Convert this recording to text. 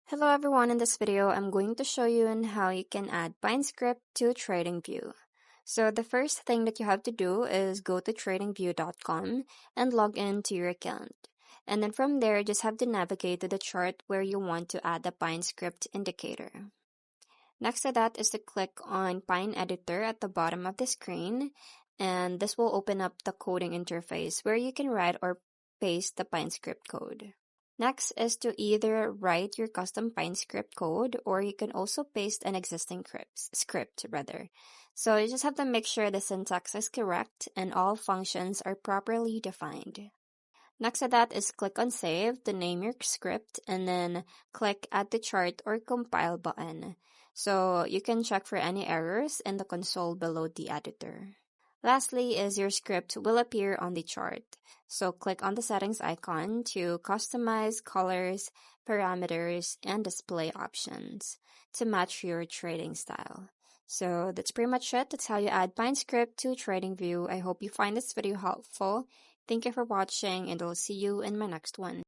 Hello everyone, in this video I'm going to show you on how you can add Pine script to TradingView. So the first thing that you have to do is go to tradingview.com and log into your account. And then from there, just have to navigate to the chart where you want to add the Pine script indicator. Next to that is to click on Pine Editor at the bottom of the screen, and this will open up the coding interface where you can write or paste the Pine script code. Next is to either write your custom Pine script code, or you can also paste an existing script. So you just have to make sure the syntax is correct and all functions are properly defined. Next to that is click on Save to name your script, and then click Add to Chart or Compile button. So you can check for any errors in the console below the editor. Lastly is your script will appear on the chart. So click on the settings icon to customize colors, parameters, and display options to match your trading style. So that's pretty much it. That's how you add Pine script to TradingView. I hope you find this video helpful. Thank you for watching, and I'll see you in my next one.